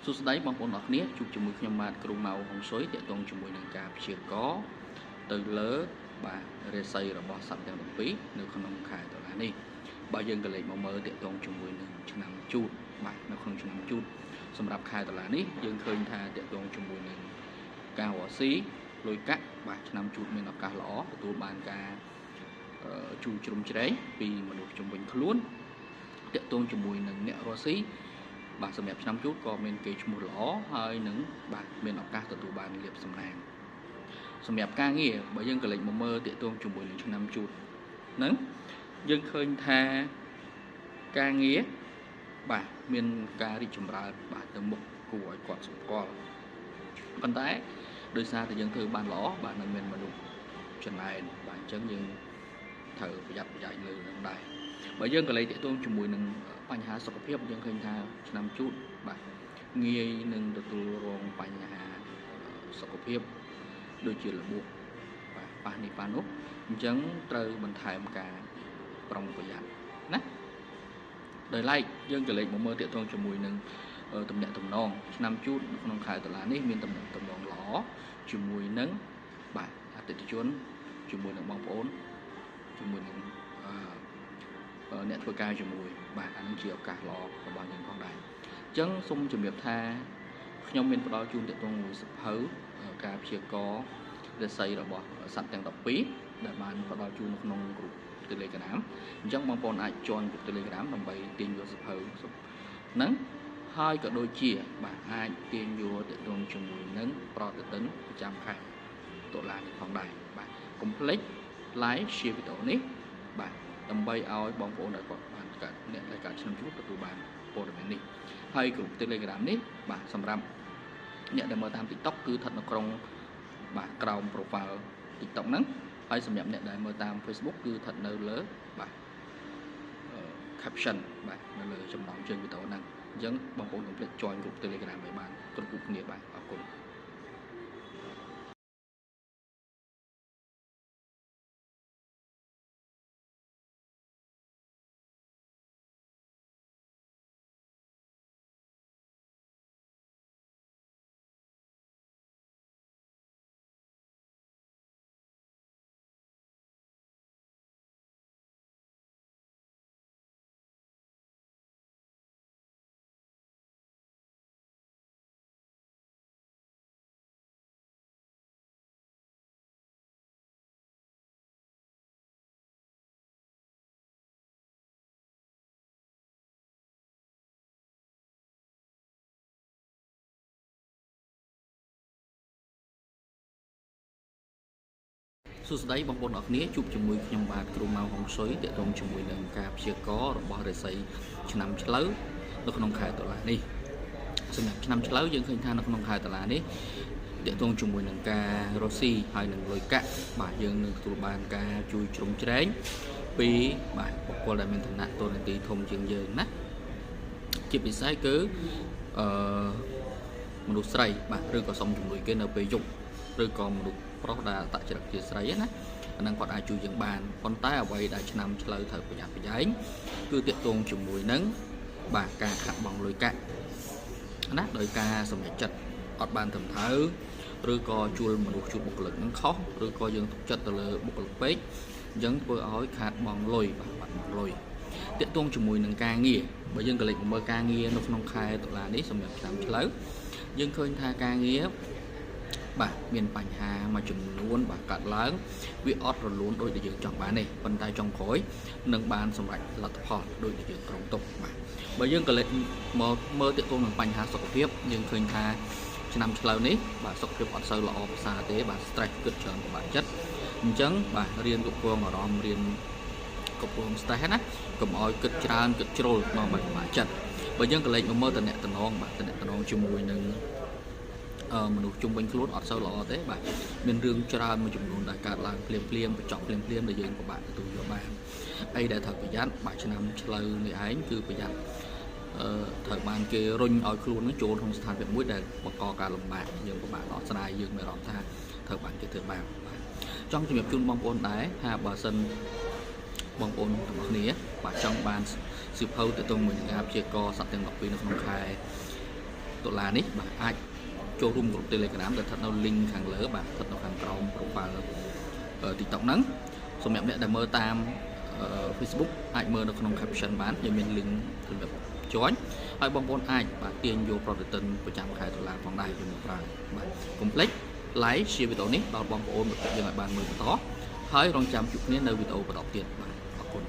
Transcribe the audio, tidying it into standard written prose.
សួស្តីបងប្អូនអរគ្នាជួបជាមួយខ្ញុំបាទគ្រូម៉ៅហុងស៊ុយទាក់ទងជាមួយនឹងការព្យាករណ៍ទៅលើបាទរាសីរបស់សត្វទាំង12នៅក្នុងខែតុលានេះបើយើងក៏លេខមកមើលទាក់ទងជាមួយនឹងឆ្នាំជូតបាទនៅក្នុងឆ្នាំជូតសម្រាប់ខែតុលានេះយើងឃើញថាទាក់ទងជាមួយនឹងការរកស៊ីលុយកាក់បាទឆ្នាំជូតមានឱកាសល្អទទួលបានការជួយជ្រោមជ្រែងពីមនុស្សជំនាញខ្លួនទាក់ទងជាមួយនឹងអ្នករកស៊ីបាទសម្រាប់ឆ្នាំជូតក៏មានគេឈ្មោះល្អហើយនឹងបាទមានឱកាសទទួលបានលាភសំណាងសម្រាប់ការងារបើយើងក៏លេចមកមើលទាក់ទងជាមួយនឹងឆ្នាំជូតហ្នឹងយើងឃើញថាការងារបាទមានការរីកចម្រើនបាទទៅមុខគួរឲ្យគាត់ស្គាល់ប៉ុន្តែដោយសារតែយើងធ្វើបានល្អបាទនៅមានមនុស្សចំណែនបាទអញ្ចឹងយើងត្រូវប្រយ័ត្នប្រយែងលើនឹងដែរបើយើងក៏លេចទាក់ទងជាមួយនឹងបញ្ហាសុខភាពយើងឃើញថាឆ្នាំជូតបាទងាយនឹងទទួលរងបញ្ហាសុខភាពដូចជារបួសបាទប៉ះនេះប៉ះនោះអញ្ចឹងត្រូវបន្ថែមការប្រុងប្រយ័ត្នណាដោយឡែកយើងក៏លេចមកមើលទាក់ទងជាមួយនឹងតំណែងតំណងឆ្នាំជូតក្នុងខែតុលានេះមានតំណែងតំណងល្អជាមួយនឹងបាទអតិថិជនជាមួយនឹងបងប្អូនជាមួយនឹងអ្នកធ្វើការជាមួយបាទអានឹងជាឱកាសល្អរបស់យើងផងដែរអញ្ចឹងសូមជម្រាបថាខ្ញុំមានផ្ដល់ជូនទាក់ទងមួយសភៅការព្យាករណ៍រាសីរបស់សត្វទាំង12ដែលបានផ្ដល់ជូននៅក្នុងក្រុម Telegram អញ្ចឹងបងប្អូនអាចjoin ក្រុម Telegram ដើម្បីទាញយកសភៅហ្នឹងហើយក៏ដូចជាបាទអាចទាញយកទាក់ទងជាមួយនឹងប្រតិទិនប្រចាំខែតុលានេះផងដែរបាទកុំភ្លេច like share វីដេអូនេះបាទដើម្បីឲ្យបងប្អូនដែលគាត់បានកើតអ្នកដែលកើតឆ្នាំជូតទទួលបានព័ត៌មាននេះហើយក្រុម Telegram នេះបាទសម្រាប់អ្នកដែលមើលតាម TikTok គឺស្ថិតនៅក្នុងបាទក្រោម profile TikTok ហ្នឹងហើយសម្រាប់អ្នកដែលមើលតាម Facebook គឺស្ថិតនៅលើបាទ caption បាទនៅលើចំណងជើងវីដេអូហ្នឹងអញ្ចឹងបងប្អូនកុំភ្លេច join ក្រុម Telegram ឲ្យបានគ្រប់គ្នាបាទអរគុណសួស្តីបងប្អូនអរគ្នាជួបជាមួយខ្ញុំបាទគ្រូម៉ៅហុងស៊ុយទាក់ទងជាមួយនឹងការព្យាករណ៍របស់រាសីឆ្នាំឆ្លូវនៅក្នុងខែតុលានេះសម្រាប់ឆ្នាំឆ្លូវយើងឃើញថានៅក្នុងខែតុលានេះទាក់ទងជាមួយនឹងការរកស៊ីហើយនឹងលុយកាក់បាទយើងនឹងទទួលបានការជួយជ្រោមជ្រែងពីបាទបុគ្គលដែលមានឋានៈតួនាទីធំជាងយើងណាជាពិសេសគឺមនុស្សស្រីបាទឬក៏សុំជំនួយគេនៅពេលយប់ឬក៏មនុស្សប្រុសដែលអត្តចរិតជាស្រីណាអានឹងគាត់អាចជួយយើងបានប៉ុន្តែអ្វីដែលឆ្នាំឆ្លូវត្រូវប្រយ័ត្នប្រយែងគឺទាក់ទងជាមួយនឹងបាទការខាត់បងលុយកាក់ណាដោយការសម្រេចចិត្តអត់បានត្រឹមត្រូវឬក៏ជួលមនុស្សជួលបុគ្គលិកនឹងខុសឬក៏យើងទុកចិត្តទៅលើបុគ្គលិកពេកអញ្ចឹងធ្វើឲ្យខាតបងលុយបាទបាត់បងលុយទាក់ទងជាមួយនឹងការងារបើយើងក៏លេចមកមើលការងារនៅក្នុងខែតុលានេះសម្រាប់ឆ្នាំឆ្លូវយើងឃើញថាការងារបាទមានបញ្ហាមួយចំនួនបាទកាត់ឡើងវាអត់រលូនដូចដែលយើងចង់បានទេប៉ុន្តែចុងក្រោយនឹងបានសម្រេចលទ្ធផលដូចដែលយើងគ្រោងទុកបាទបើយើងក៏លេចមកមើលទាក់ទងនឹងបញ្ហាសុខភាពយើងឃើញថាឆ្នាំឆ្លូវនេះបាទសុខភាពអត់សូវល្អប្រសើរទេបាទ stress គិតច្រើនពិបាកចិត្តអញ្ចឹងបាទរៀនគ្រប់គ្រងអារម្មណ៍រៀនគ្រប់គ្រង stress ណាកុំឲ្យគិតច្រើនគិតជ្រុលមកពិបាកចិត្តបើយើងក៏លេចមកមើលតំណែងបាទតំណែងជាមួយនឹងមនុស្សជុំវិញខ្លួនអត់សូវល្អទេបាទមានរឿងច្រើនមួយចំនួនដែលកើតឡើងភ្លាមបញ្ចប់ភ្លាមដែលយើងពិបាកទទួលយកបានអីដែលត្រូវប្រយ័ត្នបាទឆ្នាំឆ្លូវនេះឯងគឺប្រយ័ត្នត្រូវបានគេរុញឲ្យខ្លួននឹងចូលក្នុងស្ថានភាពមួយដែលបង្កការលំបាកយើងពិបាកដោះស្រាយយើងមានអារម្មណ៍ថាត្រូវបានគេធ្វើបាបបាទចង់ជំរាបជូនបងប្អូនដែរថាបើសិនបងប្អូនទាំងអស់គ្នាបាទចង់បានសៀវភៅទាក់ទងមួយនឹងការព្យាករណ៍សត្វទាំង12នៅក្នុងខែ ដុល្លារនេះបាទអាចចូលរួមក្រុម Telegram ដែលស្ថិតនៅ link ខាងលើបាទស្ថិតនៅខាងក្រោម profile TikTok ហ្នឹងសម្រាប់អ្នកដែលមើលតាម Facebook អាចមើលនៅក្នុង caption បានយើងមាន link សម្រាប់ join ហើយបងប្អូនអាចបាទទាញយក product ប្រចាំខែដុល្លារផងដែរយើងប្រើបាទកុំភ្លេច like share វីដេអូនេះដល់បងប្អូនយើងឲ្យបានមើលបន្តហើយរងចាំជួបគ្នានៅវីដេអូបន្តទៀតបាទអរគុណ